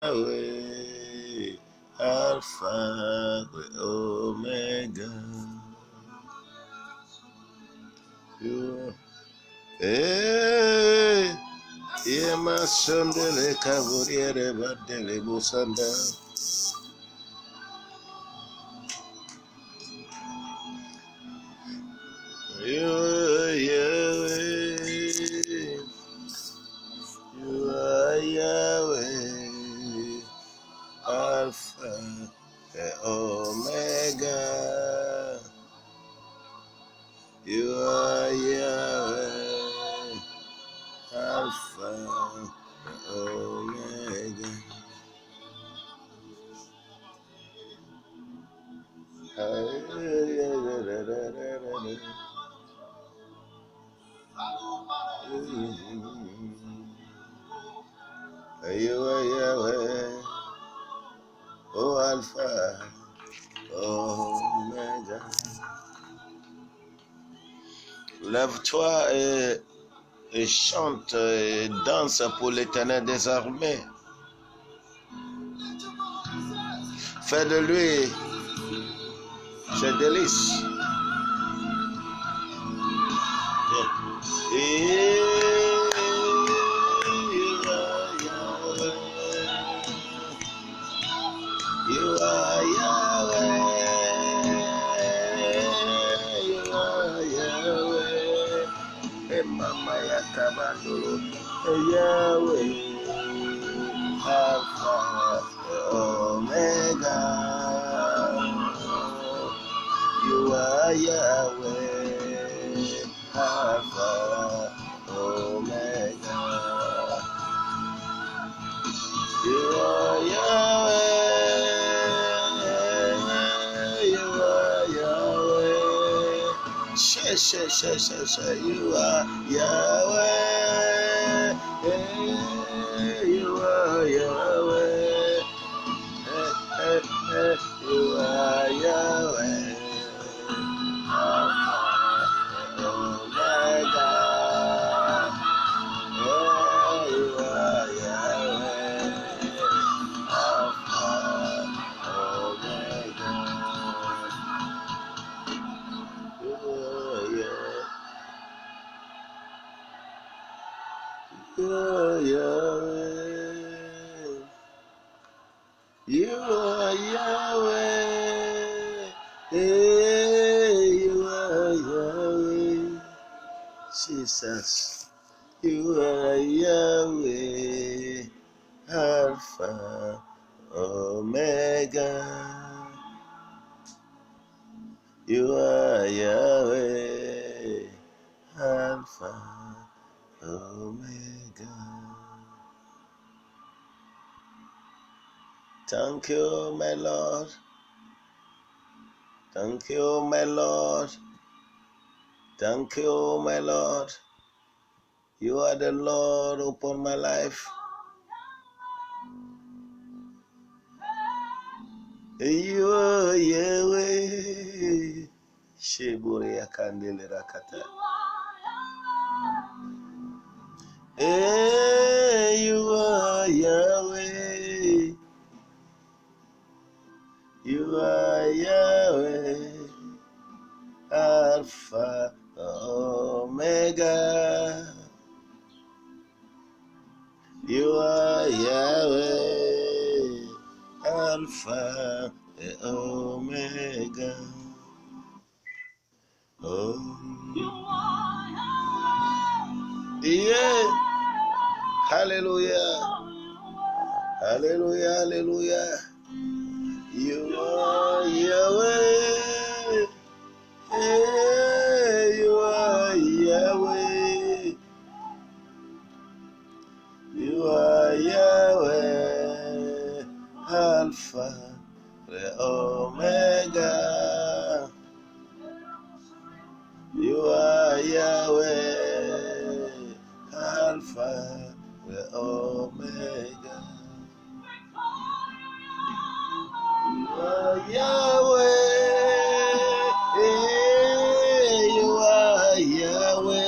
Yahweh, Alpha, Omega. You, hey, Yema Sandele Kavuriere Badele Busanda. You are Yahweh, you are Yahweh, Alpha, Omega. You are Yahweh, Alpha, Omega. You are Yahweh, oh Alpha, Omega. Lève-toi et chante et danse pour l'Éternel des armées. Fais de lui ses délices. Et you are Yahweh. You are Yahweh. Hey, Mama Yakabandolo. Yahweh. Alpha, Omega. You are Yahweh. Alpha, Omega. You are Yahweh. You are Yahweh. You are Yahweh. You are Yahweh. You are Yahweh. Alpha, Omega. You are Yahweh. Alpha, Omega. You are Yahweh. You are Yahweh. You are Yahweh. Hey, you are Yahweh. Jesus. You are Yahweh. Alpha, Omega. You are Yahweh. Alpha, Omega. Thank you, my Lord. Thank you, my Lord. Thank you, my Lord. You are the Lord upon my life. You are Yahweh. Sheburi Akandele Rakata. Hey, you are Yahweh. You are Yahweh. Alpha, Omega. You are Yahweh. Alpha, Omega. Oh, yeah. Hallelujah. Hallelujah. Hallelujah. You are Yahweh. Hey, you are Yahweh. You are Yahweh. Alpha, Omega. You are Yahweh. Alpha, Omega. You are Yahweh. You are Yahweh.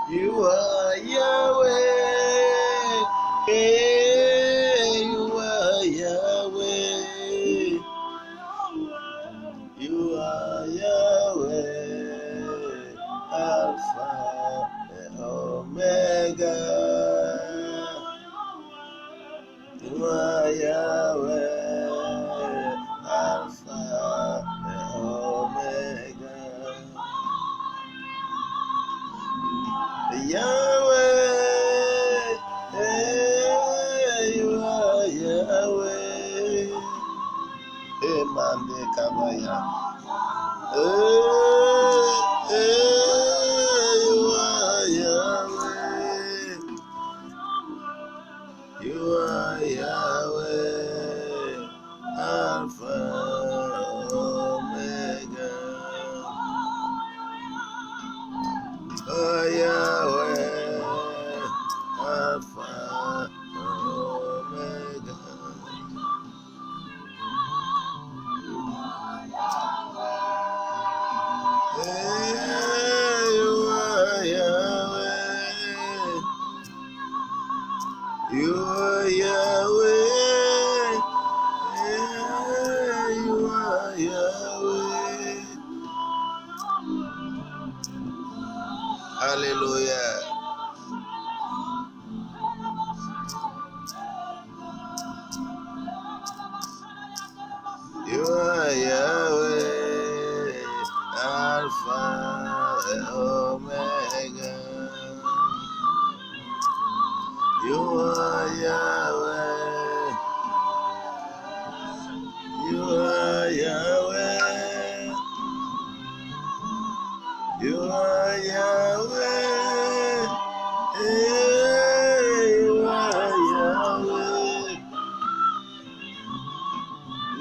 You are Yahweh. Hey, you are Yahweh. You are Yahweh. Alpha and Omega. You are Yahweh. Alpha and Omega. Yahweh, hey, you are Yahweh. Hey, Mande Kabaya. Hey, you are Yahweh. You are Yahweh. Alpha, Omega. Oh, Yahweh, Alpha, Omega. Hey, you are Yahweh. You are Yahweh. Hey, you are Yahweh. Hallelujah. You are Yahweh, Alpha and Omega. You are Yahweh. You are Yahweh. You are Yahweh. Hey, you are Yahweh.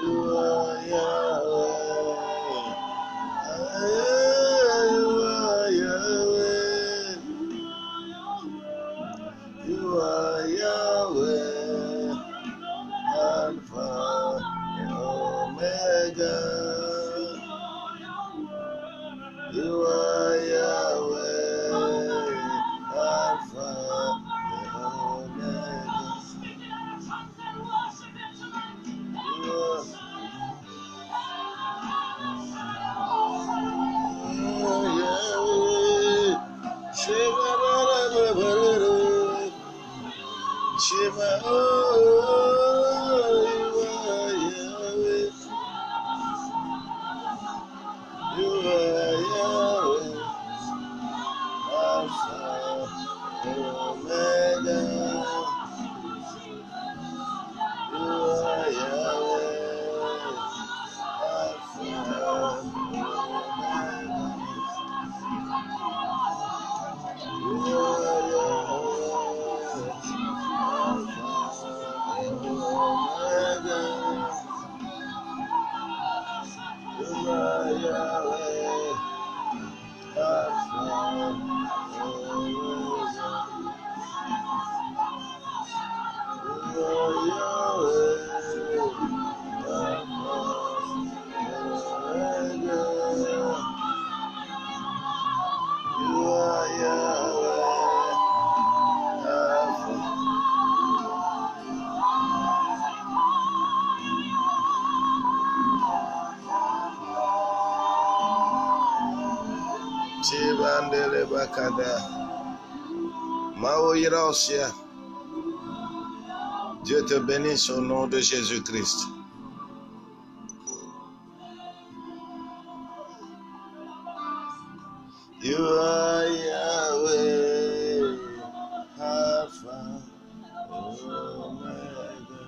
You are Yahweh. Hey, you are Yahweh. You are Yahweh. Alpha and Omega. You are Yahweh. Alpha and Omega. You are Yahweh. Shema Barabara. Shema, oh, you are Yahweh. You are Yahweh. Alpha and Omega. You are Yahweh. Alpha and Omega. You are Yahweh. Alpha and Omega. You are Yahweh. Alpha and Omega. You are Yahweh. Alpha and Omega. You are Yahweh. Alpha. Chibandele Bakada. Mao Yiraosia. Dieu te bénisse au nom de Jésus-Christ. You are Yahweh, Alpha, Omega.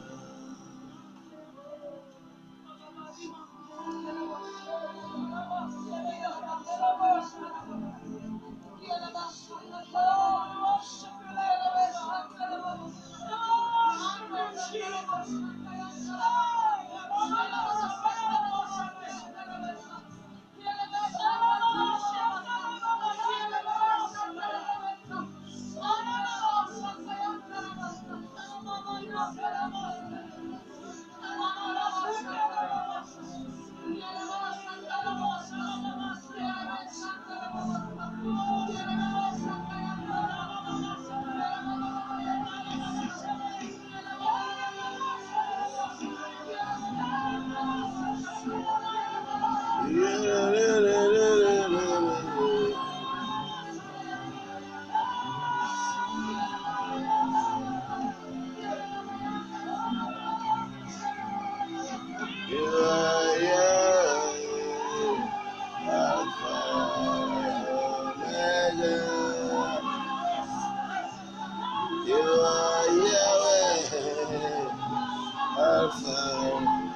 Alpha,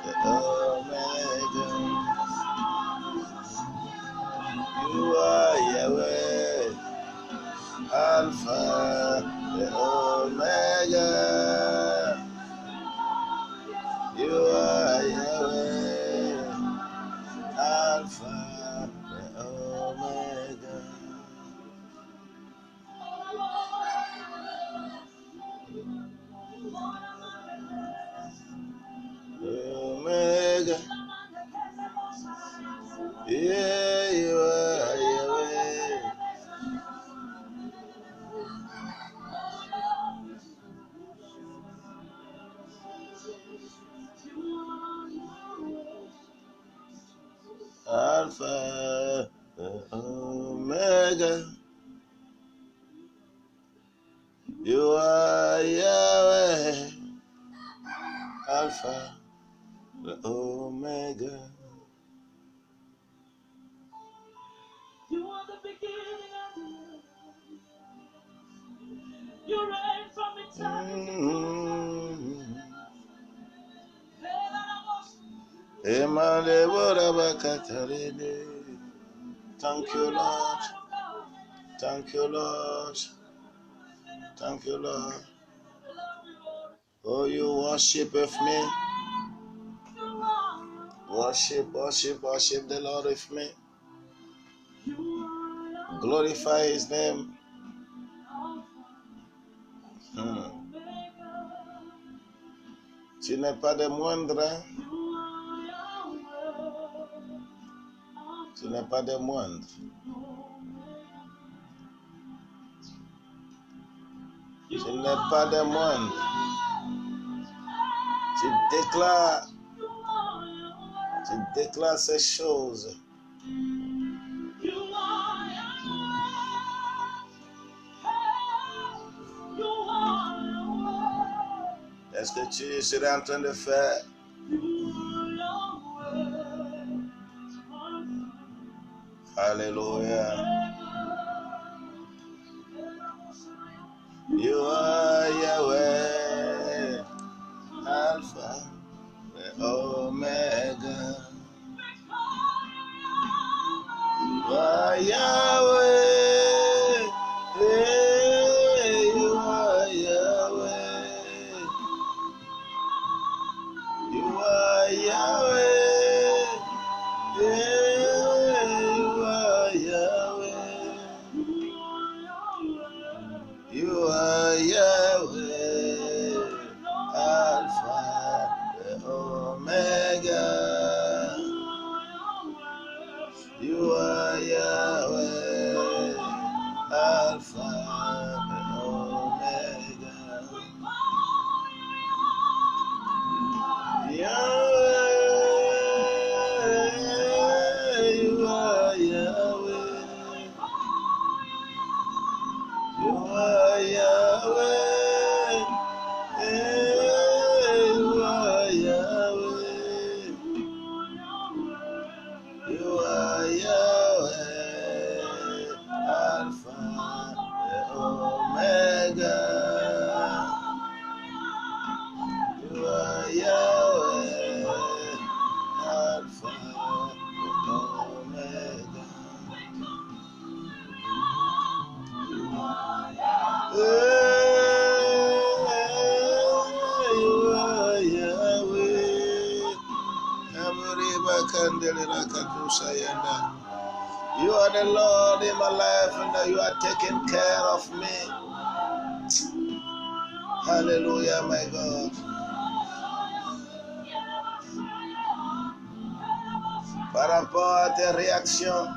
the Omega. You are Yahweh, Alpha, the Omega. You are Yahweh, Alpha, the Omega. Omega. Yeah, you are Yahweh. Alpha, Omega. You are Yahweh, Alpha, the Omega. You are the beginning and the end. You reign from eternity. Thank you, Lord. Thank you, Lord. Thank you, Lord. Oh, you worship with me. Worship, worship, worship the Lord with me. Glorify His name. Tu n'es pas des moindres. Tu n'es pas des moindres. Tu n'es pas des moindres. Tu déclares ces choses. Est-ce que tu serais en train de faire? Alléluia. You are Yahweh, Alpha, the Omega. You are Yahweh, you are Yahweh. You are Yahweh, you are Yahweh. You are Yahweh, Alpha, the Omega. You are Yahweh, Alpha, the Omega. Yahweh, you are Yahweh. You are Yahweh, you are Yahweh. You are Yahweh, Alpha, the Omega. You are Yahweh, Alpha, the Omega. You are Yahweh. You are the Lord in my life, and that you are taking care of me. Hallelujah, my God. Par rapport à tes réactions,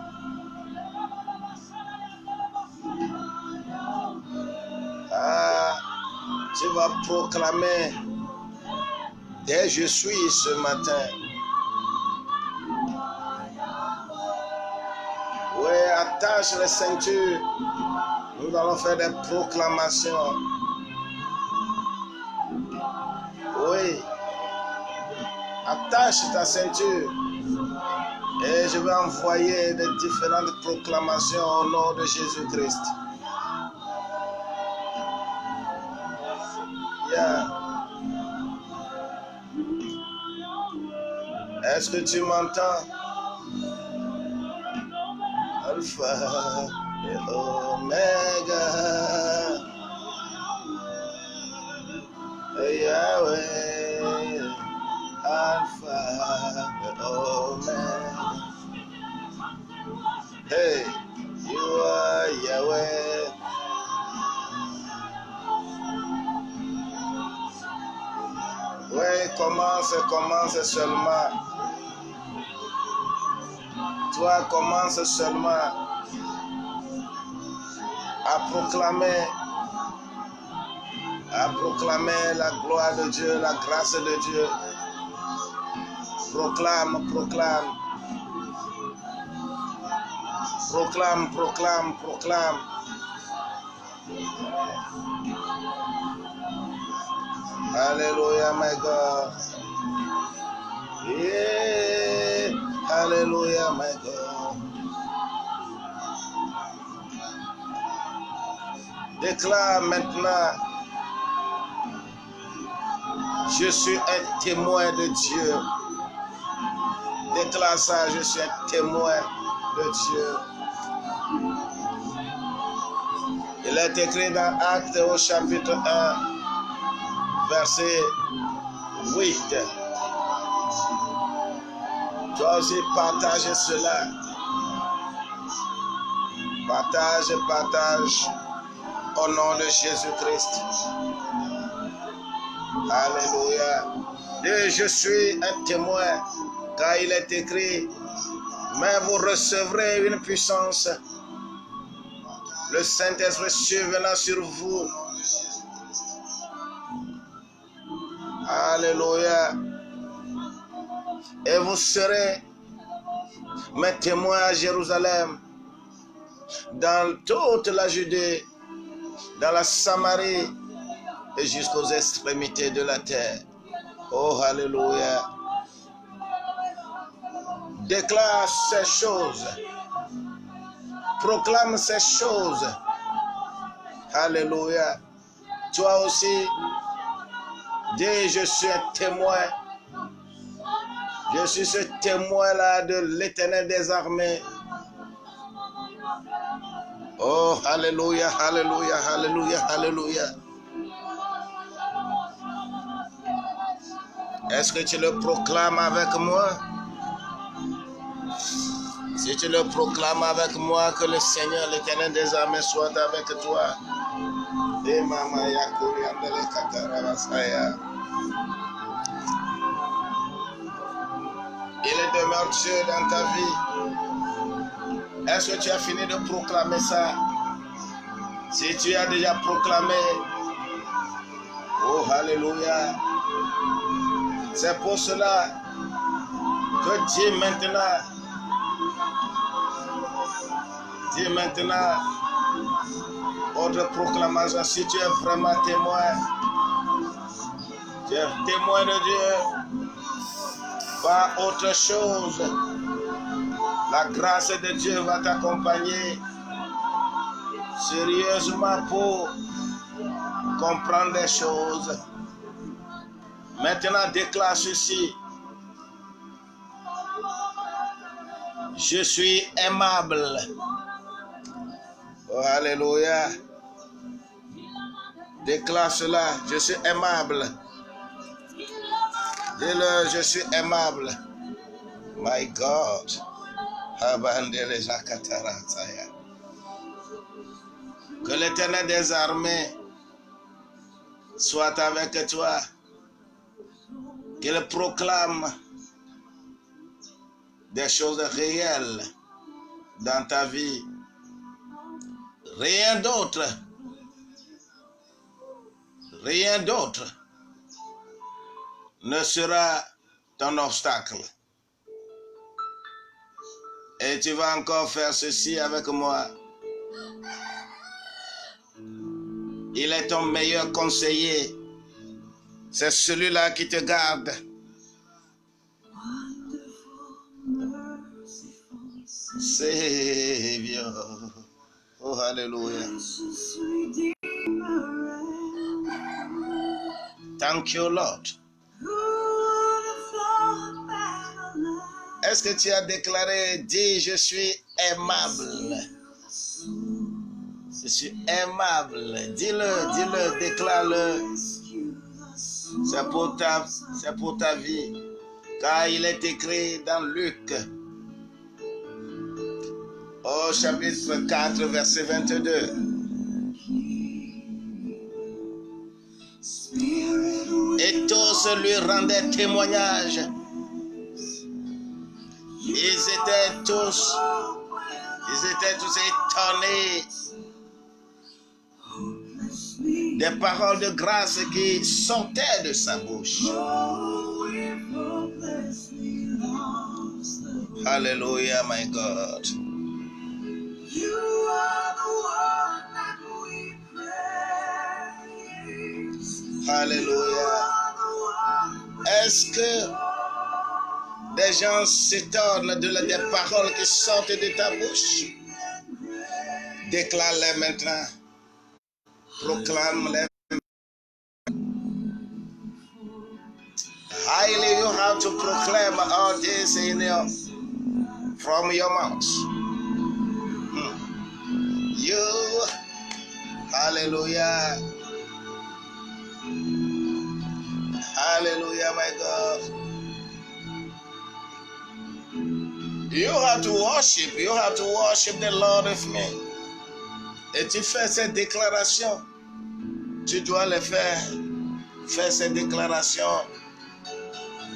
tu vas proclamer dès je suis ce matin. Oui, attache les ceintures. Nous allons faire des proclamations. Oui, attache ta ceinture. Et je vais envoyer des différentes proclamations au nom de Jésus-Christ. Yeah. Est-ce que tu m'entends? Alpha et Omega. Yahweh, Alpha et Omega. Hey, you are Yahweh. Oui, commence seulement. Toi, commence seulement à proclamer la gloire de Dieu, la grâce de Dieu. Proclame. Hallelujah, my God. Yeah. Hallelujah, my God. Déclare maintenant, je suis un témoin de Dieu. Déclare ça, je suis un témoin de Dieu. Il est écrit dans Actes au chapitre 1, verset 8. Toi aussi partage cela. Partage au nom de Jésus-Christ. Alléluia. Et je suis un témoin, car il est écrit, mais vous recevrez une puissance. Le Saint-Esprit survenant sur vous. Alléluia. Et vous serez mes témoins à Jérusalem, dans toute la Judée, dans la Samarie et jusqu'aux extrémités de la terre. Oh, alléluia. Déclare ces choses. Proclame ces choses. Alléluia. Toi aussi, dis, je suis un témoin. Je suis ce témoin-là de l'Éternel des armées. Oh, alléluia, alléluia, alléluia, alléluia. Est-ce que tu le proclames avec moi? Si tu le proclames avec moi, que le Seigneur, l'Éternel des armées, soit avec toi. Il demeure Dieu dans ta vie. Est-ce que tu as fini de proclamer ça? Si tu as déjà proclamé, oh alléluia. C'est pour cela que dis maintenant votre proclamation. Si tu es vraiment témoin, tu es témoin de Dieu, pas autre chose. La grâce de Dieu va t'accompagner sérieusement pour comprendre des choses. Maintenant, déclare ceci. Je suis aimable. Oh, alléluia. Déclare cela. Je suis aimable. Dis-le, je suis aimable. My God. Que l'Éternel des armées soit avec toi. Qu'il proclame des choses réelles dans ta vie. Rien d'autre ne sera ton obstacle. Et tu vas encore faire ceci avec moi. Il est ton meilleur conseiller. C'est celui-là qui te garde. Savior. Oh, hallelujah. Thank you, Lord. Est-ce que tu as déclaré, dis, je suis aimable. Je suis aimable. Dis-le, dis-le, déclare-le. C'est pour ta vie. Car il est écrit dans Luc, au chapitre 4, verset 22. Et tous lui rendaient témoignage. Ils étaient tous étonnés des paroles de grâce qui sortaient de sa bouche. Hallelujah, my God. Hallelujah. Est-ce que des gens s'étonnent des paroles qui sortent de ta bouche? Déclare-les maintenant. Proclame-les. Highly, you have to proclaim all this from your mouth. You, hallelujah. Hallelujah, my God. You have to worship the Lord with me. Et tu fais cette déclaration. Tu dois le faire. Fais cette déclaration.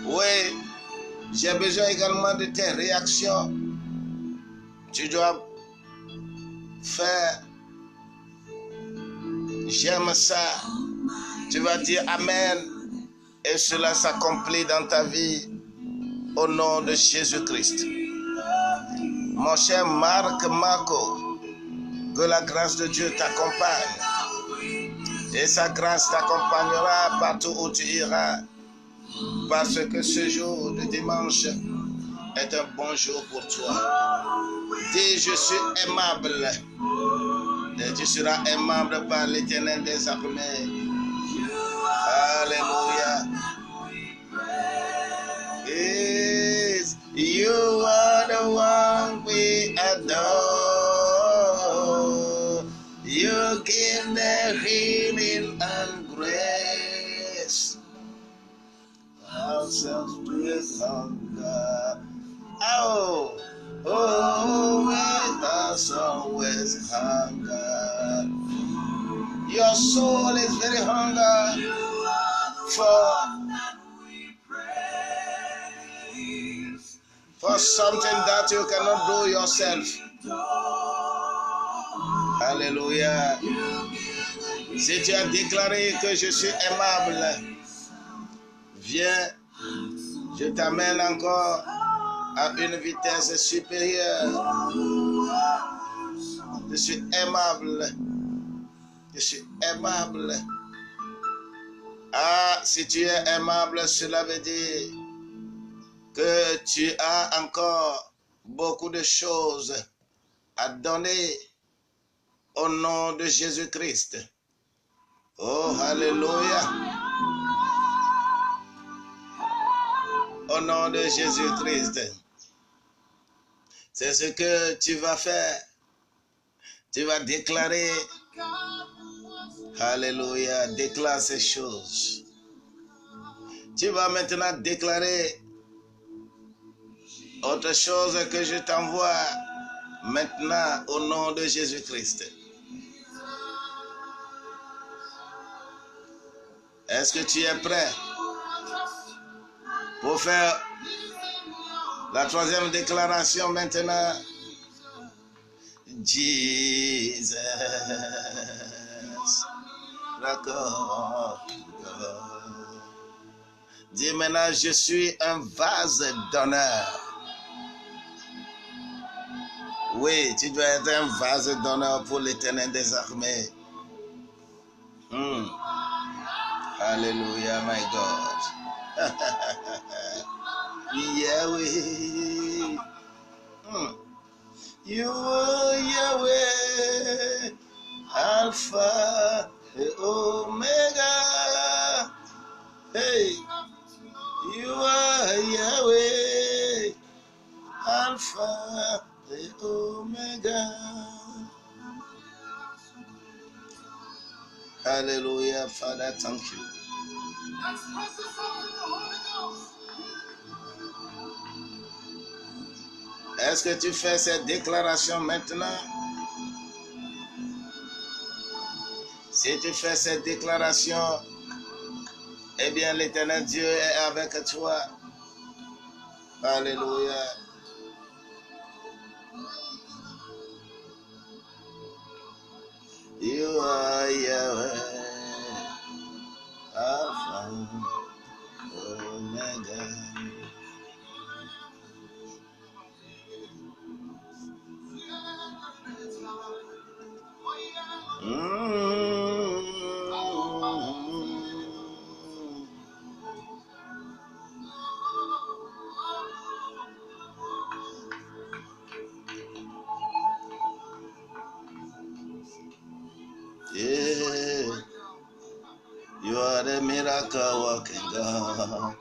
Oui, j'ai besoin également de tes réactions. Tu dois faire. J'aime ça. Tu vas dire Amen. Et cela s'accomplit dans ta vie au nom de Jésus-Christ. Mon cher Marco, que la grâce de Dieu t'accompagne. Et sa grâce t'accompagnera partout où tu iras. Parce que ce jour de dimanche est un bon jour pour toi. Dis, je suis aimable. Et tu seras aimable par l'Éternel des armées. Alléluia. Yes, you are the one we adore. You give the healing and grace. Ourselves with hunger. Oh, us always hunger. Your soul is very hunger for something that you cannot do yourself. Alléluia. Si tu as déclaré que je suis aimable, viens, je t'amène encore à une vitesse supérieure. Je suis aimable. Je suis aimable. Ah, si tu es aimable, cela veut dire que tu as encore beaucoup de choses à donner au nom de Jésus-Christ. Oh, alléluia. Au nom de Jésus-Christ. C'est ce que tu vas faire. Tu vas déclarer. Alléluia. Déclare ces choses. Tu vas maintenant déclarer autre chose que je t'envoie maintenant au nom de Jésus-Christ. Est-ce que tu es prêt pour faire la troisième déclaration maintenant? Jesus. D'accord. Dis maintenant, je suis un vase d'honneur. Oui, tu dois être un vase d'honneur pour l'Éternel des armées. Hallelujah, my God. Yahweh. You are Yahweh, Alpha and Omega. Hey, you are Yahweh, Alpha et Omega. Hallelujah, Father, thank you. Est-ce que tu fais cette déclaration maintenant? Si tu fais cette déclaration, eh bien l'Éternel Dieu est avec toi. Alléluia. You are Yahweh, Alpha, Omega. Yeah, you are the miracle working God.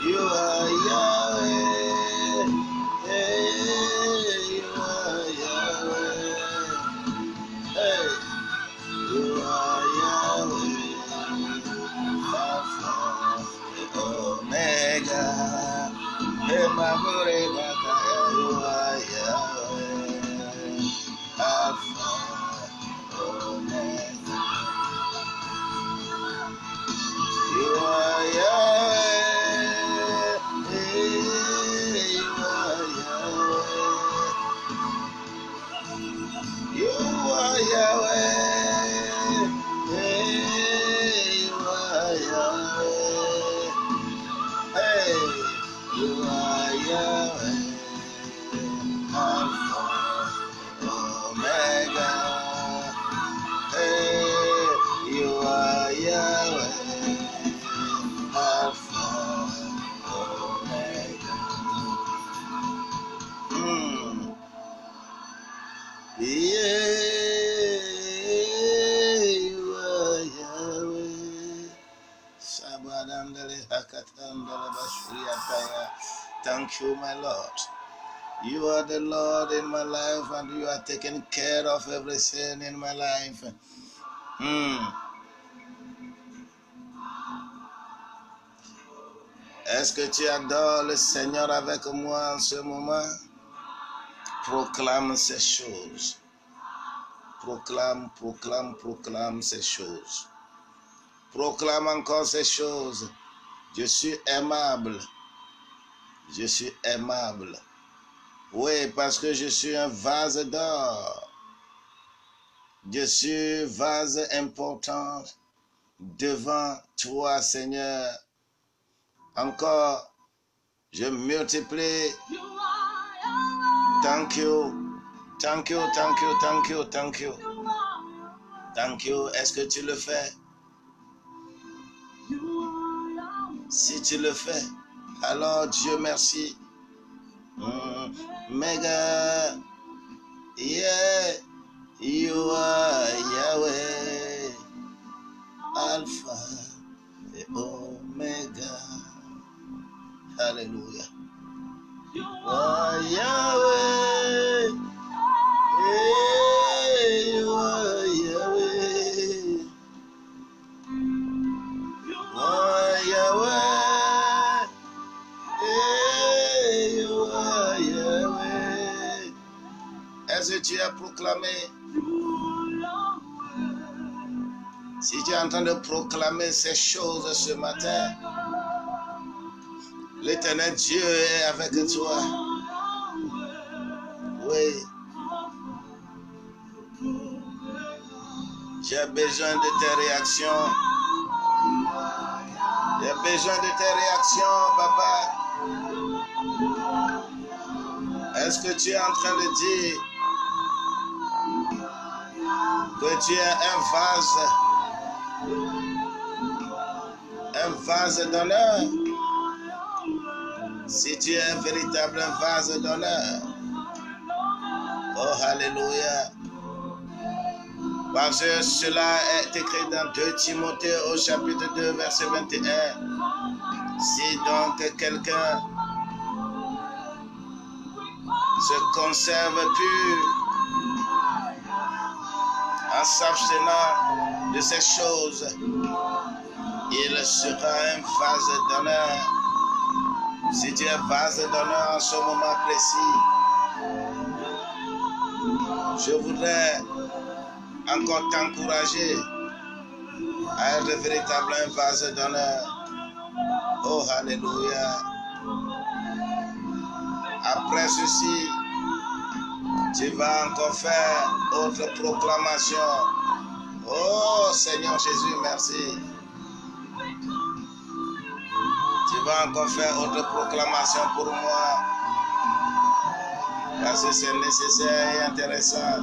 You are Yahweh. Hey, you are Yahweh. Hey, you are Yahweh. Alpha, Omega. Hey, Mamure Bakaya, you are Yahweh. Alpha, Omega. You are Yahweh. Hey, you are Yahweh. You are Yahweh. Hey, you are Yahweh. Hey, you are Yahweh. Alpha, Omega. Hey, you are Yahweh. Alpha, Omega. Yeah, you are Yahweh. Sabadandale hakatandale bashriataya. Thank you, my Lord. You are the Lord in my life, and you are taking care of everything in my life. Est-ce que tu adores le Seigneur avec moi en ce moment? Proclame ces choses. Proclame, proclame, proclame ces choses. Proclame encore ces choses. Je suis aimable. Je suis aimable. Oui, parce que je suis un vase d'or. Je suis vase important devant toi, Seigneur. Encore, je multiplie. Thank you. Thank you, thank you, thank you, thank you. Thank you. Est-ce que tu le fais? Si tu le fais, alors Dieu merci. Mega. Yeah. You are Yahweh. Alpha et Omega. Hallelujah. You are Yahweh. Hey, you are Yahweh. You are Yahweh. Hey, you are Yahweh. Est-ce que tu as proclamé? Si tu es en train de proclamer ces choses ce matin, l'Éternel Dieu est avec toi. Oui. J'ai besoin de tes réactions. J'ai besoin de tes réactions, papa. Est-ce que tu es en train de dire que tu es un vase d'honneur? Si tu es un véritable vase d'honneur. Oh, alléluia. Parce que cela est écrit dans 2 Timothée au chapitre 2, verset 21. Si donc quelqu'un se conserve pur en s'abstenant de ces choses, il sera un vase d'honneur. Si tu es vase d'honneur en ce moment précis, je voudrais encore t'encourager à être véritable un vase d'honneur. Oh, alléluia. Après ceci, tu vas encore faire autre proclamation. Oh, Seigneur Jésus, merci. Tu vas encore faire autre proclamation pour moi. Parce que c'est nécessaire et intéressant.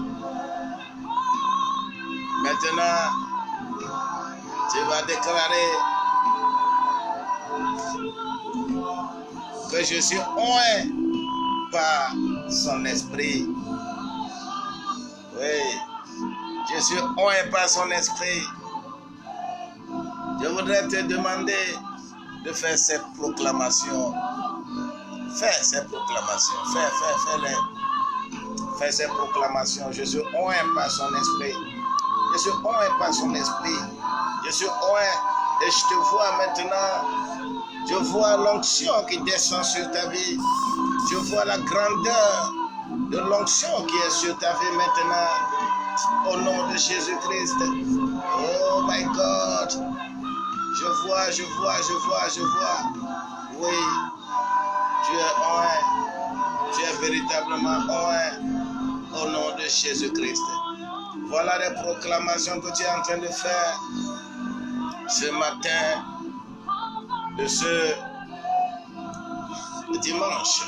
Maintenant, tu vas déclarer que je suis oint par son esprit. Oui, je suis oint par son esprit. Je voudrais te demander de faire cette proclamation. Fais ces proclamations. Fais-les. Fais ces proclamations. Je suis oint par son esprit. Je suis oint par son esprit. Je suis oint et je te vois maintenant. Je vois l'onction qui descend sur ta vie. Je vois la grandeur de l'onction qui est sur ta vie maintenant. Au nom de Jésus-Christ. Oh my God. Je vois. Oui, tu es oint. Tu es véritablement oint. Au nom de Jésus-Christ. Voilà les proclamations que tu es en train de faire ce matin de ce dimanche.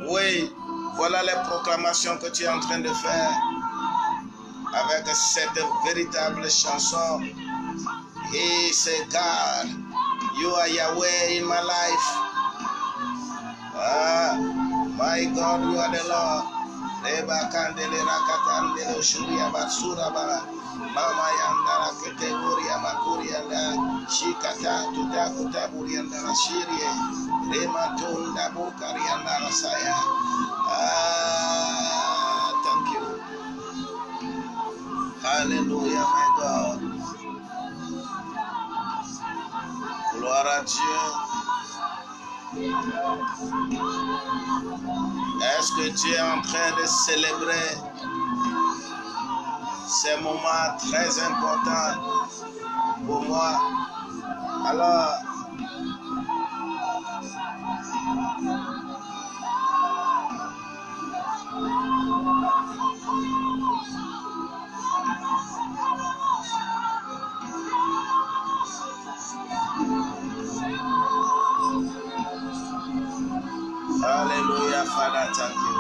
Oui, voilà les proclamations que tu es en train de faire avec cette véritable chanson. He said, God, you are Yahweh in my life. Ah, my God, you are the Lord. Reba kandele rakatandele shuria basura bara. Mama yandara ketegoria makurianda. Shikata tutakuta burianda rashirie. Rema tunda bukarianda rasaya. Ah, thank you. Hallelujah, my God. Gloire à Dieu. Est-ce que tu es en train de célébrer ces moments très importants pour moi? Alors, Hallelujah, Father, thank you.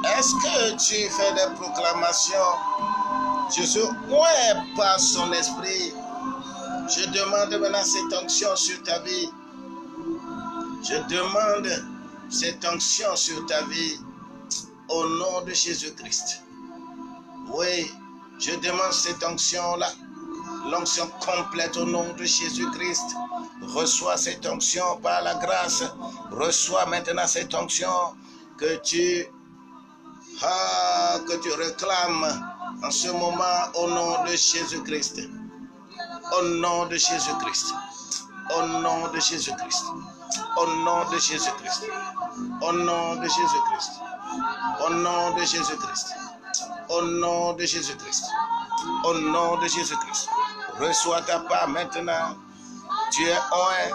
Est-ce que tu fais des proclamations? Je suis oint par son esprit. Je demande maintenant cette onction sur ta vie. Je demande cette onction sur ta vie au nom de Jésus-Christ. Oui, je demande cette onction-là, l'onction complète au nom de Jésus-Christ. Reçois cette onction par la grâce. Reçois maintenant cette onction que tu réclames en ce moment au nom de Jésus-Christ. Au nom de Jésus-Christ. Au nom de Jésus-Christ. Au nom de Jésus-Christ. Au nom de Jésus-Christ. Au nom de Jésus-Christ. Au nom de Jésus-Christ. Au nom de Jésus-Christ. Reçois ta part maintenant. Tu es un.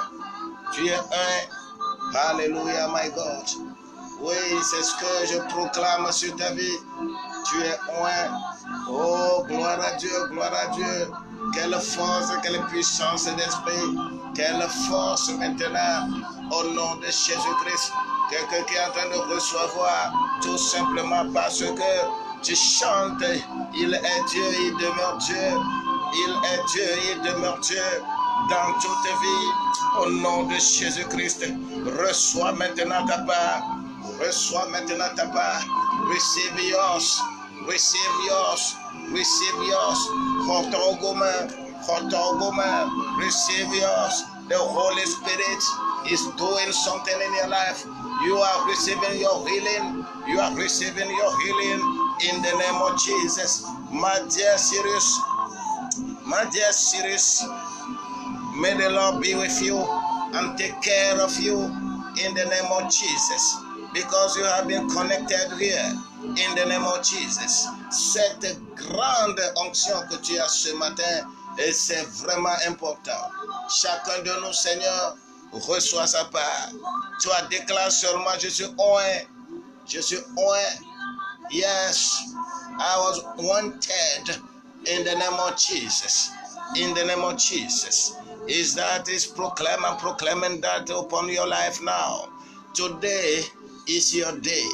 Tu es un. Alléluia, my God. Oui, c'est ce que je proclame sur ta vie. Tu es un. Oh, gloire à Dieu, gloire à Dieu. Quelle force, quelle puissance d'esprit. Quelle force maintenant. Au nom de Jésus-Christ. Quelqu'un qui est en train de recevoir tout simplement parce que Tu chantes, il est Dieu, il demeure Dieu. Il est Dieu, il demeure Dieu dans toute vie. Au nom de Jésus-Christ, reçois maintenant ta part. Reçois maintenant ta part. Receive yours. Receive yours. Receive yours. Hotogoma. Receive yours. The Holy Spirit is doing something in your life. You are receiving your healing. You are receiving your healing in the name of Jesus. My dear Sirius. My dear Sirius, may the Lord be with you and take care of you in the name of Jesus. Because you have been connected here in the name of Jesus. Cette grande onction que tu as ce matin, et c'est vraiment important. Chacun de nous, Seigneur, reçoit sa part. Tu as déclaré seulement, je suis oint. Je suis oint. Yes, I was wanted. In the name of Jesus, in the name of Jesus, is proclaiming that upon your life now. Today is your day.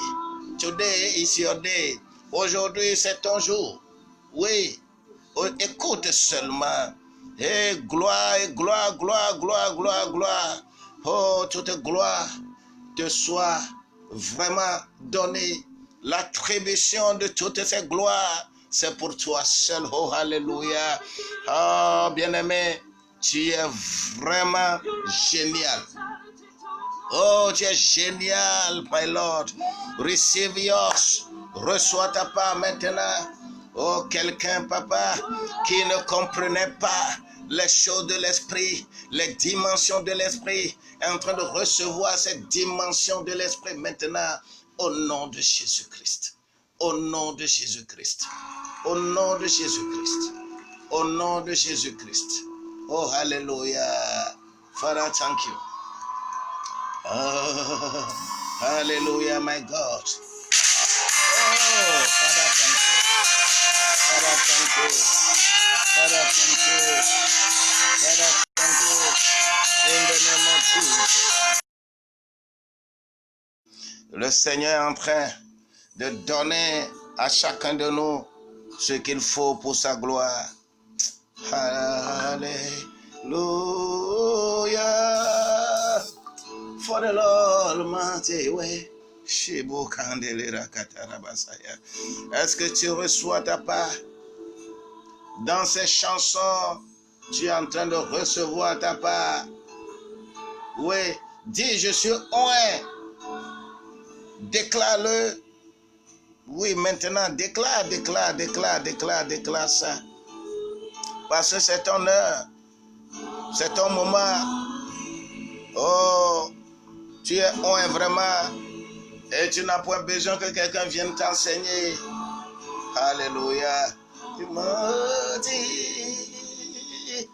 Today is your day. Aujourd'hui c'est ton jour. Oui, écoute seulement. Et gloire, gloire, gloire, gloire, gloire, gloire. Oh, toute gloire te soit vraiment donnée. L'attribution de toutes ces gloires, c'est pour toi seul. Oh, alléluia. Oh, bien-aimé, tu es vraiment génial. Oh, tu es génial, my Lord. Receive yours. Reçois ta part maintenant. Oh, quelqu'un, papa, qui ne comprenait pas les choses de l'esprit, les dimensions de l'esprit, est en train de recevoir cette dimension de l'esprit maintenant, au nom de Jésus-Christ. Au nom de Jésus-Christ. Au nom de Jésus-Christ. Au nom de Jésus-Christ. Oh, hallelujah. Father, thank you. Oh, hallelujah, my God. Oh, Father, thank you. Father, thank you. Father, thank you. Father, thank you. In the name of Jesus. Le Seigneur est en train de donner à chacun de nous ce qu'il faut pour sa gloire. Hallelujah. For the Lord Almighty way. Est-ce que tu reçois ta part? Dans ces chansons, tu es en train de recevoir ta part. Oui, dis, je suis oint. Déclare-le. Oui, maintenant, déclare ça. Parce que c'est ton heure. C'est ton moment. Oh, tu es oint vraiment. Et tu n'as pas besoin que quelqu'un vienne t'enseigner. Alléluia. Tu m'as dit,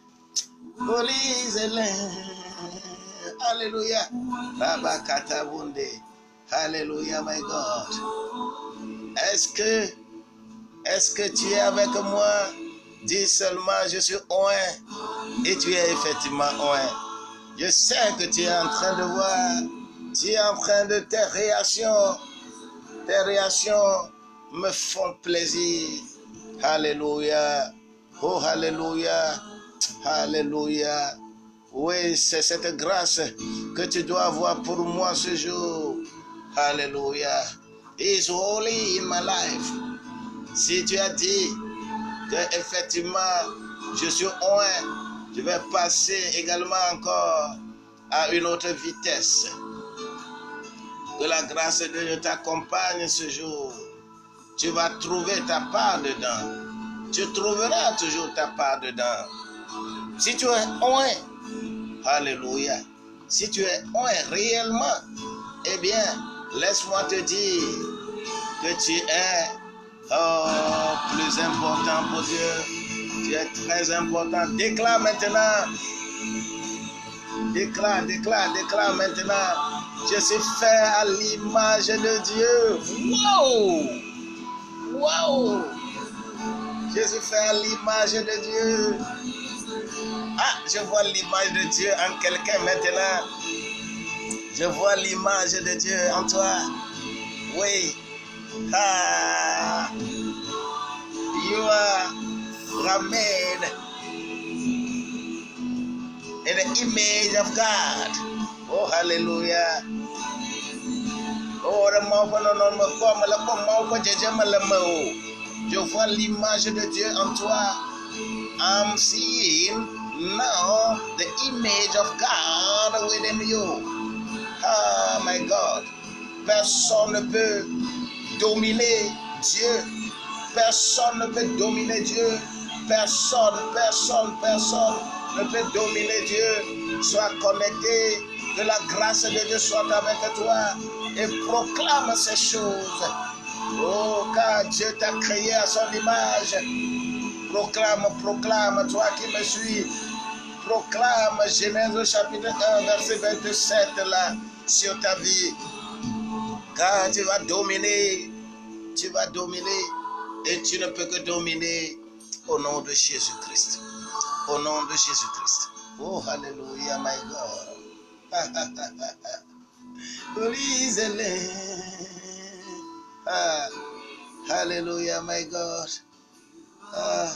Alléluia. Baba Katabunde. Alléluia, my God. Est-ce que tu es avec moi? Dis seulement, je suis oint. Et tu es effectivement oint. Je sais que tu es en train de voir. Tu es en train de tes réactions. Tes réactions me font plaisir. Alléluia. Oh, alléluia. Alléluia. Oui, c'est cette grâce que tu dois avoir pour moi ce jour. Alléluia. He's holy in my life. Si tu as dit que effectivement je suis oint, je vais passer également encore à une autre vitesse. Que la grâce de Dieu t'accompagne ce jour. Tu vas trouver ta part dedans. Tu trouveras toujours ta part dedans. Si tu es oint, alléluia. Si tu es oint réellement, eh bien, laisse-moi te dire que tu es plus important pour Dieu. Tu es très important. Déclare maintenant. Déclare maintenant. Je suis fait à l'image de Dieu. Wow! Je suis fait à l'image de Dieu. Ah, je vois l'image de Dieu en quelqu'un maintenant. Je vois l'image de Dieu en toi. Oui. Ah. You are made in the image of God. Oh, hallelujah. Oh, je vois l'image de Dieu en toi. I'm seeing now the image of God within you. Ah, my God. Personne ne peut dominer Dieu. Personne ne peut dominer Dieu. Personne ne peut dominer Dieu. Sois connecté. Que la grâce de Dieu soit avec toi. Et proclame ces choses. Oh, car Dieu t'a créé à son image. Proclame, toi qui me suis. Proclame Genèse chapitre 1, verset 27 là, sur ta vie. Car tu vas dominer. Et tu ne peux que dominer au nom de Jésus-Christ. Au nom de Jésus-Christ. Oh, hallelujah, my God. Brise-les. Ah, hallelujah, my God. Ah,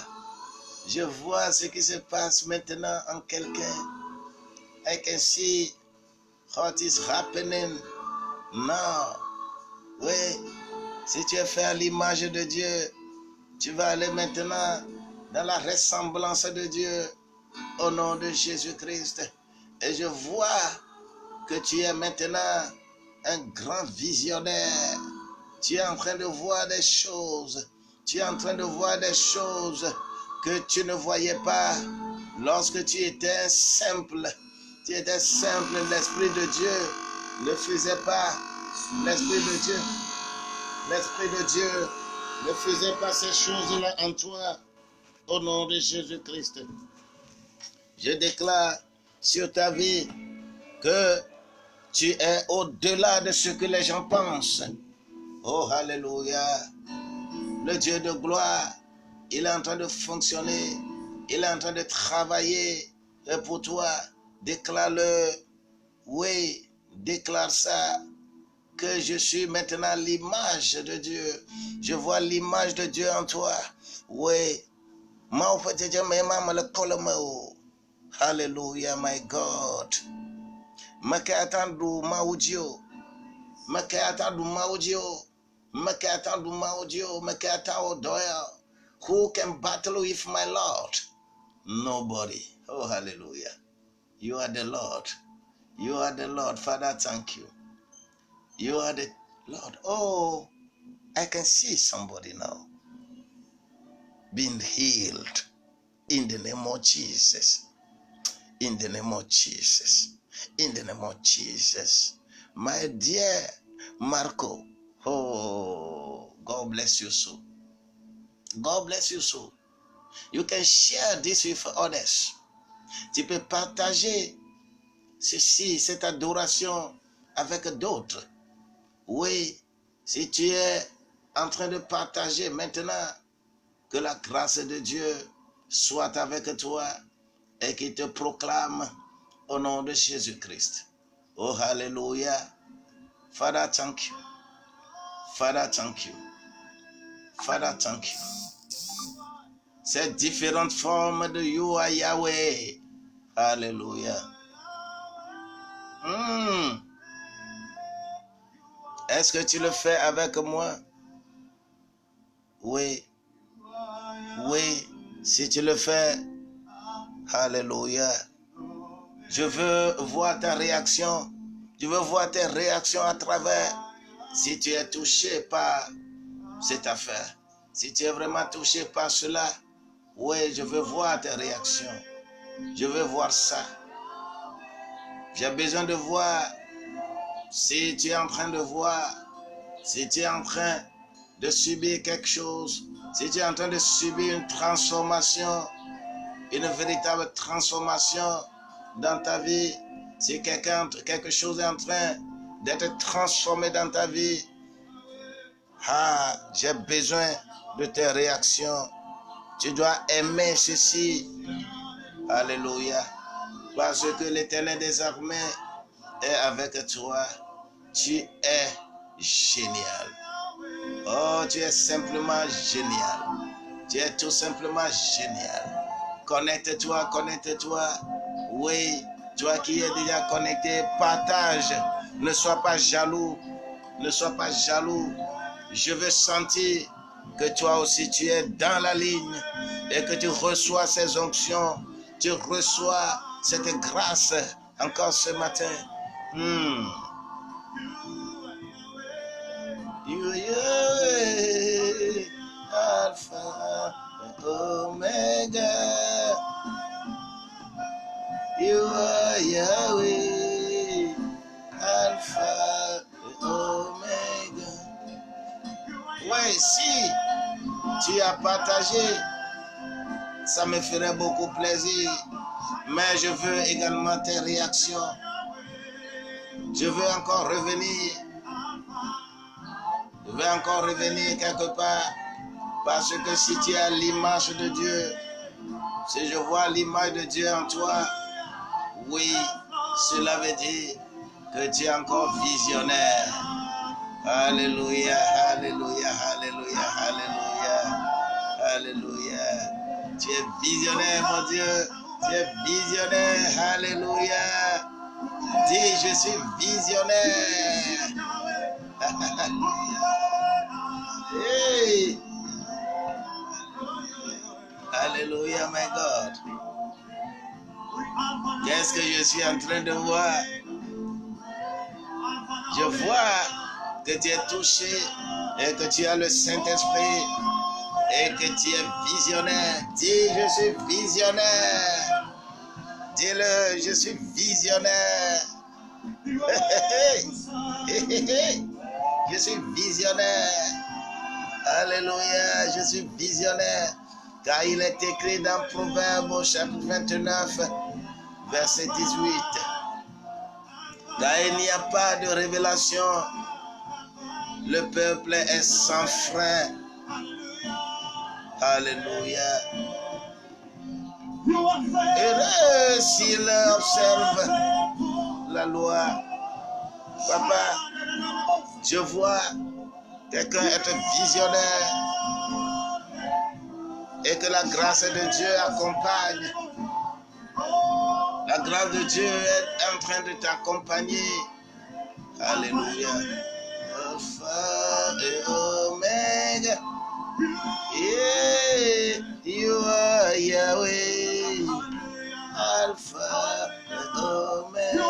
je vois ce qui se passe maintenant en quelqu'un. I can see what is happening now. Oui, si tu es fait à l'image de Dieu, tu vas aller maintenant dans la ressemblance de Dieu au nom de Jésus-Christ. Et je vois que tu es maintenant un grand visionnaire. Tu es en train de voir des choses. Tu es en train de voir des choses que tu ne voyais pas lorsque tu étais simple. Tu étais simple. L'Esprit de Dieu ne faisait pas. L'Esprit de Dieu ne faisait pas ces choses-là en toi. Au nom de Jésus-Christ. Je déclare sur ta vie que tu es au-delà de ce que les gens pensent. Oh, alléluia. Le Dieu de gloire, il est en train de fonctionner. Il est en train de travailler pour toi. Déclare-le. Oui, déclare ça. Que je suis maintenant l'image de Dieu. Je vois l'image de Dieu en toi. Oui. Hallelujah, my God. Makatadu maudio. Makatadu maudio. Makatadu maudio. Makatao doya. Who can battle with my Lord? Nobody. Oh, hallelujah. You are the Lord. You are the Lord. Father, thank you. You are the Lord. Oh, I can see somebody now being healed in the name of Jesus. In the name of Jesus. In the name of Jesus. My dear Marco, oh, God bless you so. God bless you so. You can share this with others. Tu peux partager ceci, cette adoration avec d'autres. Oui, si tu es en train de partager maintenant, que la grâce de Dieu soit avec toi et qu'il te proclame au nom de Jésus-Christ. Oh, hallelujah. Father, thank you. Father, thank you. Father, thank you. Ces différentes formes de You are Yahweh. Hallelujah. Est-ce que tu le fais avec moi? Oui. Oui. Si tu le fais, hallelujah. Je veux voir ta réaction. Je veux voir tes réactions à travers. Si tu es touché par cette affaire. Si tu es vraiment touché par cela, oui, je veux voir tes réactions. Je veux voir ça. J'ai besoin de voir si tu es en train de voir, si tu es en train de subir quelque chose, si tu es en train de subir une transformation, une véritable transformation dans ta vie, si quelque chose est en train d'être transformé dans ta vie, j'ai besoin de tes réactions. Tu dois aimer ceci. Alléluia. Parce que l'Éternel des armées est avec toi. Tu es génial. Oh, tu es simplement génial. Tu es tout simplement génial. Connecte-toi, connecte-toi. Oui, toi qui es déjà connecté, partage. Ne sois pas jaloux. Ne sois pas jaloux. Je veux sentir que toi aussi tu es dans la ligne et que tu reçois ces onctions. Tu reçois cette grâce encore ce matin. You are Alpha and Omega. You are Yahweh, Alpha and Omega. Ouais, si tu as partagé, ça me ferait beaucoup plaisir. Mais je veux également tes réactions. Je veux encore revenir. Je vais encore revenir quelque part. Parce que si tu as l'image de Dieu, si je vois l'image de Dieu en toi, oui, cela veut dire que tu es encore visionnaire. Alléluia, alléluia, alléluia, alléluia, alléluia. Tu es visionnaire, mon Dieu. Tu es visionnaire, alléluia. Dis, je suis visionnaire. Hey. Alléluia, my God. Qu'est-ce que je suis en train de voir? Je vois que tu es touché et que tu as le Saint-Esprit et que tu es visionnaire. Dis, je suis visionnaire. Dis-le, je suis visionnaire. Je suis visionnaire. Alléluia, je suis visionnaire. Car il est écrit dans Proverbe au chapitre 29, verset 18. Car il n'y a pas de révélation. Le peuple est sans frein. Alléluia. Heureux s'il observe la loi. Papa, je vois quelqu'un être visionnaire et que la grâce de Dieu accompagne. La grâce de Dieu est en train de t'accompagner. Alléluia. Alpha et Omega. Yeah, you are Yahweh. Alpha et Omega.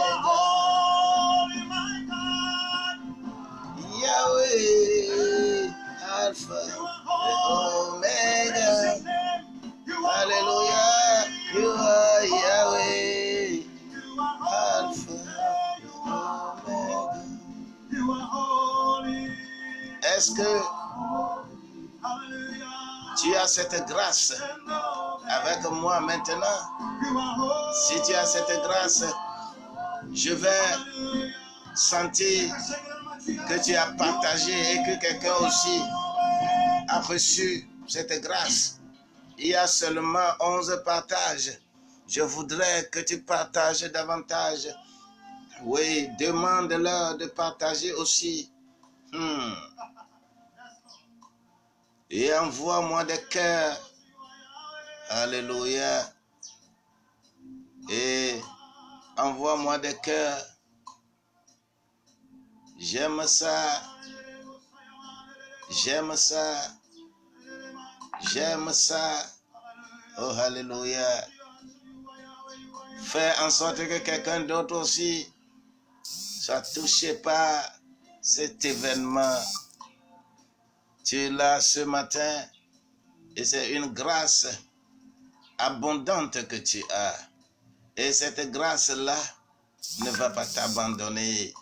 Yahweh. Alpha et Omega. Alléluia. You are Yahweh. Alpha et Omega. Est-ce que tu as cette grâce avec moi maintenant? Si tu as cette grâce, je vais sentir que tu as partagé et que quelqu'un aussi a reçu cette grâce. Il y a seulement 11 partages. Je voudrais que tu partages davantage. Oui, demande-leur de partager aussi. Et envoie-moi des cœurs. Alléluia. Et envoie-moi des cœurs. J'aime ça. J'aime ça. J'aime ça. Oh, alléluia. Fais en sorte que quelqu'un d'autre aussi soit touché par cet événement. Tu es là ce matin et c'est une grâce abondante que tu as. Et cette grâce-là ne va pas t'abandonner.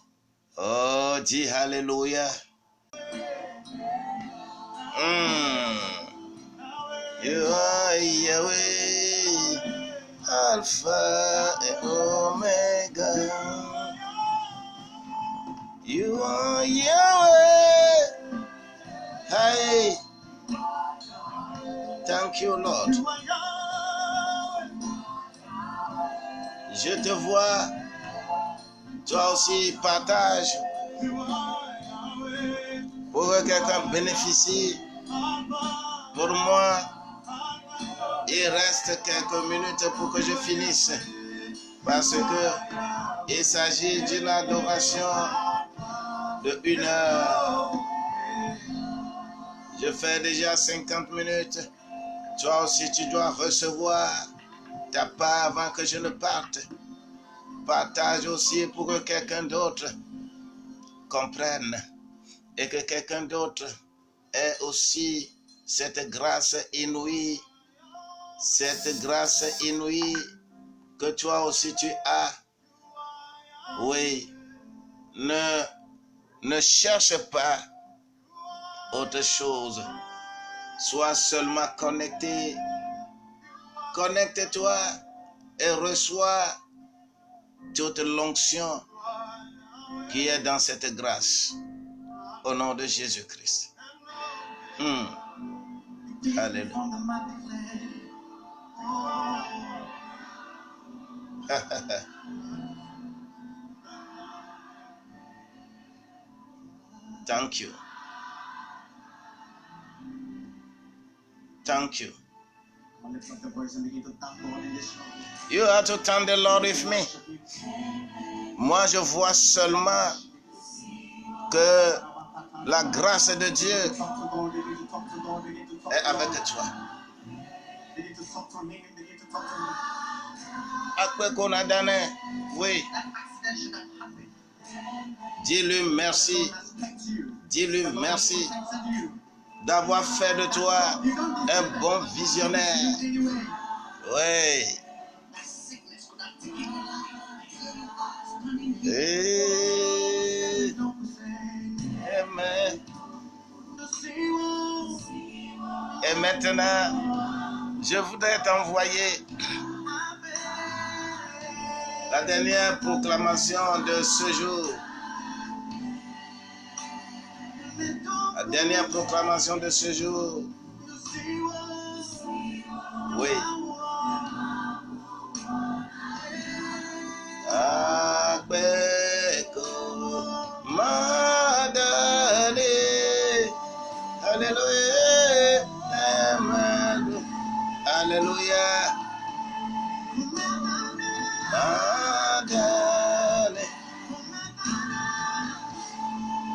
Oh, dis alléluia. You are Yahweh, Alpha et Omega. You are Yahweh. Hey. Thank you, Lord. Je te vois. Toi aussi, partage. Pour que quelqu'un bénéficie. Pour moi, Il reste quelques minutes pour que je finisse. Parce que il s'agit d'une adoration de 1 heure. Je fais déjà 50 minutes. Toi aussi, tu dois recevoir ta part avant que je ne parte. Partage aussi pour que quelqu'un d'autre comprenne et que quelqu'un d'autre ait aussi cette grâce inouïe que toi aussi tu as. Oui, ne cherche pas autre chose. Sois seulement connecté. Connecte-toi et reçois toute l'onction qui est dans cette grâce. Au nom de Jésus-Christ. Alléluia. Thank you. Thank you. You have to thank the Lord with me. Moi, je vois seulement que la grâce de Dieu est avec toi. Après qu'on a donné, oui. Dis-lui merci. Dis-lui merci d'avoir fait de toi un bon visionnaire. Oui. Amen. Et maintenant, je voudrais t'envoyer la dernière proclamation de ce jour. La dernière proclamation de ce jour. Oui. Alléluia. Alléluia.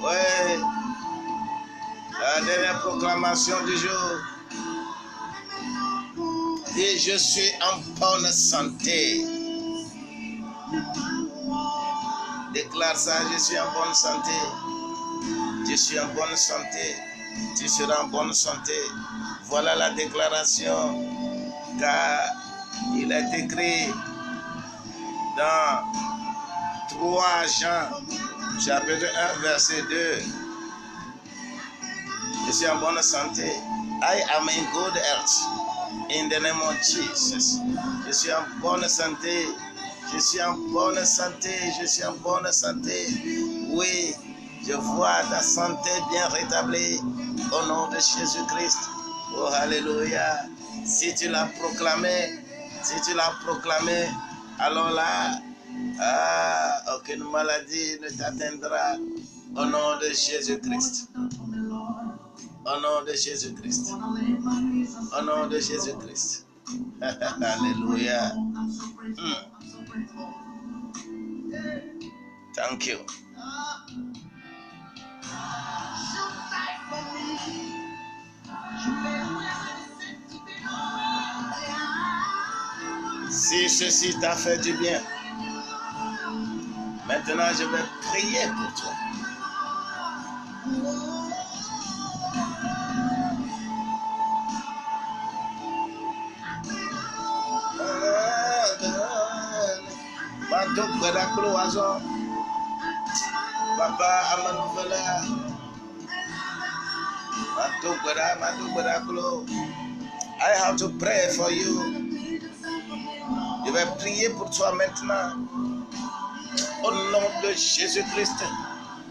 Ouais. La dernière proclamation du jour. Et je suis en bonne santé. Déclare ça, je suis en bonne santé. Je suis en bonne santé. Tu seras en bonne santé. Voilà la déclaration. Car il est écrit dans 3 Jean, chapitre 1, verset 2. Je suis en bonne santé. I am in good health. In the name of Jesus. Je suis en bonne santé. Je suis en bonne santé. Je suis en bonne santé. Oui, je vois ta santé bien rétablie. Au nom de Jésus-Christ. Oh, alléluia. Si tu l'as proclamé, alors là, aucune maladie ne t'atteindra. Au nom de Jésus-Christ. Au nom de Jésus-Christ. Au nom de Jésus-Christ. Alléluia. Thank you. Si ceci t'a fait du bien, maintenant je vais prier pour toi. Papa Amanuvela. I have to pray for you. Je vais prier pour toi maintenant. Au nom de Jésus-Christ,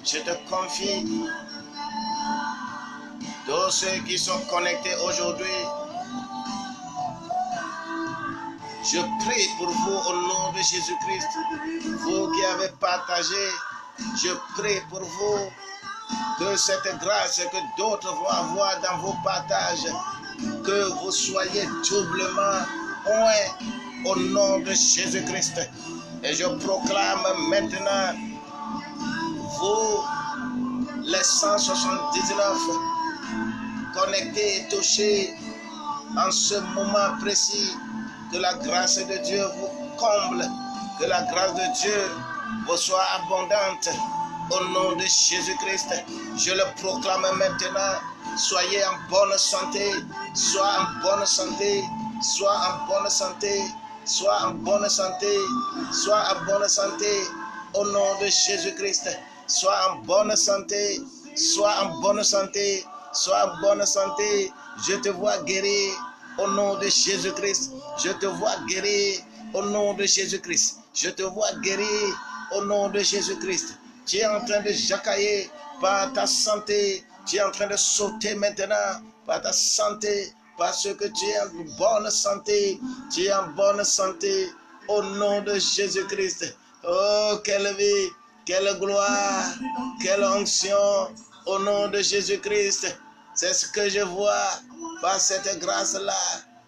je te confie tous ceux qui sont connectés aujourd'hui. Je prie pour vous au nom de Jésus-Christ. Vous qui avez partagé, je prie pour vous que cette grâce que d'autres vont avoir dans vos partages, que que vous soyez doublement oints au nom de Jésus-Christ. Et je proclame maintenant, vous, les 179 connectés et touchés en ce moment précis, que la grâce de Dieu vous comble, que la grâce de Dieu vous soit abondante au nom de Jésus-Christ. Je le proclame maintenant, soyez en bonne santé, sois en bonne santé, sois en bonne santé, sois en bonne santé, sois en bonne santé au nom de Jésus-Christ. Sois en bonne santé, sois en bonne santé, sois en bonne santé. Je te vois guérir au nom de Jésus-Christ. Je te vois guérir au nom de Jésus-Christ. Je te vois guérir au nom de Jésus-Christ. Tu es en train de jacailler par ta santé. Tu es en train de sauter maintenant par ta santé. Parce que tu es en bonne santé. Tu es en bonne santé au nom de Jésus-Christ. Oh, quelle vie, quelle gloire, quelle onction au nom de Jésus-Christ. C'est ce que je vois par cette grâce-là.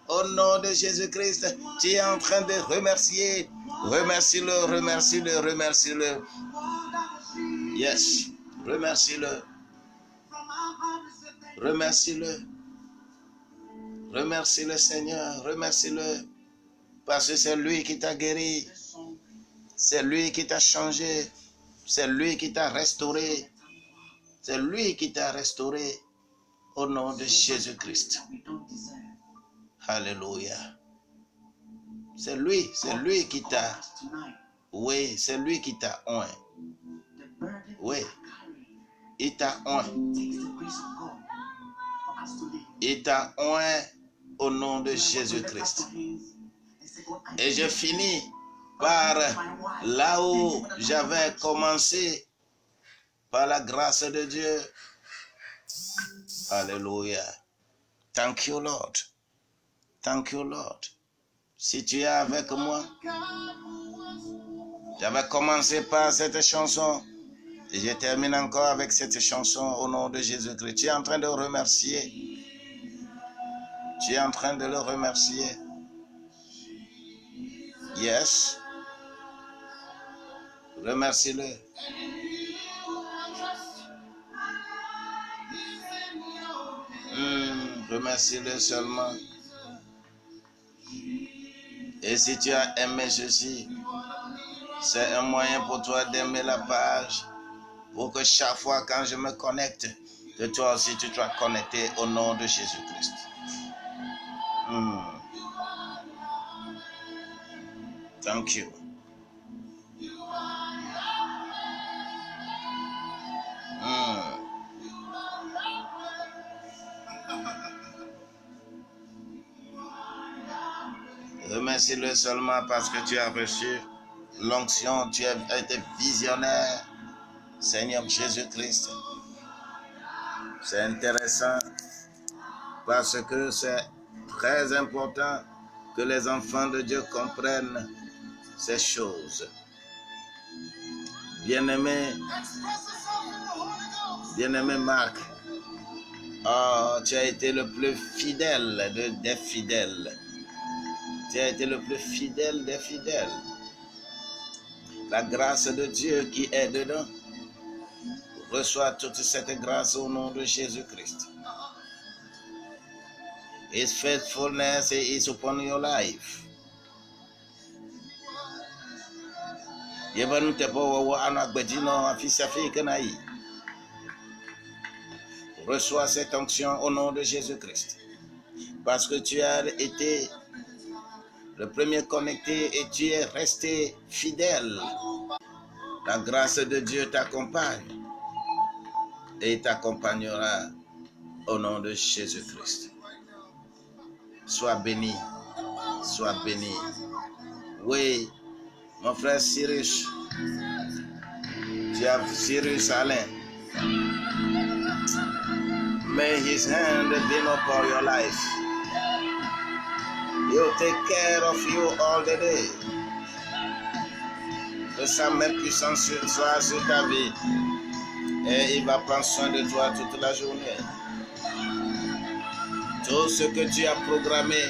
Au nom de Jésus-Christ, tu es en train de remercier. Remercie-le, remercie-le, remercie-le. Yes, remercie-le. Remercie-le. Remercie le Seigneur, remercie-le. Parce que c'est lui qui t'a guéri. C'est lui qui t'a changé. C'est lui qui t'a restauré. C'est lui qui t'a restauré. Au nom de Jésus-Christ. Alléluia. C'est lui qui t'a. Oui, c'est lui qui t'a oint. Oui, il t'a oint. Il t'a oint au nom de Jésus-Christ. Et je finis par là où j'avais commencé, par la grâce de Dieu. Alléluia. Thank you, Lord. Thank you, Lord. Si tu es avec moi, j'avais commencé par cette chanson et je termine encore avec cette chanson au nom de Jésus-Christ. Tu es en train de remercier. Tu es en train de le remercier. Yes. Remercie-le. Remercie-le seulement. Et si tu as aimé ceci, c'est un moyen pour toi d'aimer la page, pour que chaque fois quand je me connecte, que toi aussi tu sois connecté au nom de Jésus-Christ. Thank you. Remercie-le seulement parce que tu as reçu l'onction, tu as été visionnaire, Seigneur Jésus-Christ. C'est intéressant parce que c'est très important que les enfants de Dieu comprennent ces choses. Bien-aimé Marc, tu as été le plus fidèle des fidèles. Tu as été le plus fidèle des fidèles. La grâce de Dieu qui est dedans, reçois toute cette grâce au nom de Jésus-Christ. His faithfulness is upon your life. Reçois cette onction au nom de Jésus-Christ. Parce que tu as été le premier connecté et tu es resté fidèle. La grâce de Dieu t'accompagne et t'accompagnera au nom de Jésus-Christ. Sois béni, sois béni. Oui, mon frère Cyrus, tu as Cyrus Alain. May his hand be upon your life. He'll take care of you all the day. Que sa main puissante soit sur ta vie. Et il va prendre soin de toi toute la journée. Tout ce que tu as programmé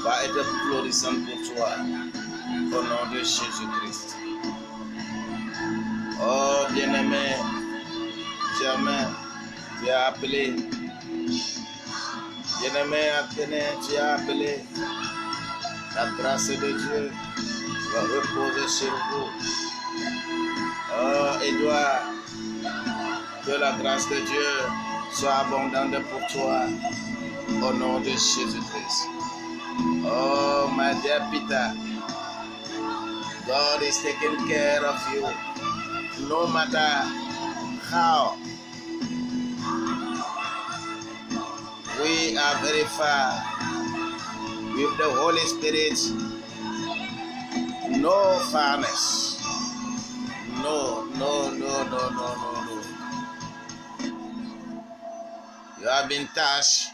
va être florissant pour toi. Au nom de Jésus-Christ. Oh bien-aimé, Germain, tu as appelé. Bien-aimé, Athénée, tu as appelé. La grâce de Dieu va reposer sur vous. Oh Édouard, que la grâce de Dieu soit abondante pour toi. Au nom de Jésus-Christ. Oh my dear Peter, God is taking care of you. No matter how we are very far, with the Holy Spirit, no farness. No. You have been touched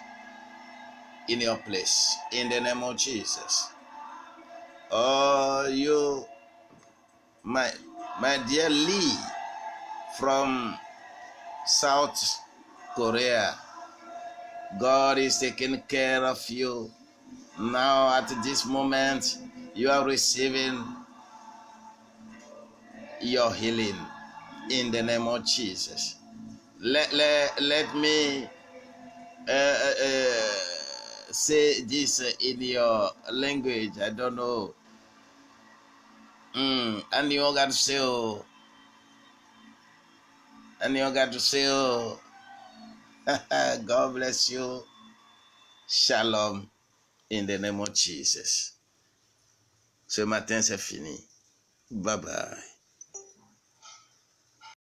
in your place, in the name of Jesus. Oh, you, my dear Lee from South Korea, God is taking care of you. Now at this moment, you are receiving your healing in the name of Jesus. Let me say this in your language. I don't know. And you got to say, God bless you. Shalom in the name of Jesus. Ce matin, c'est fini. Bye bye.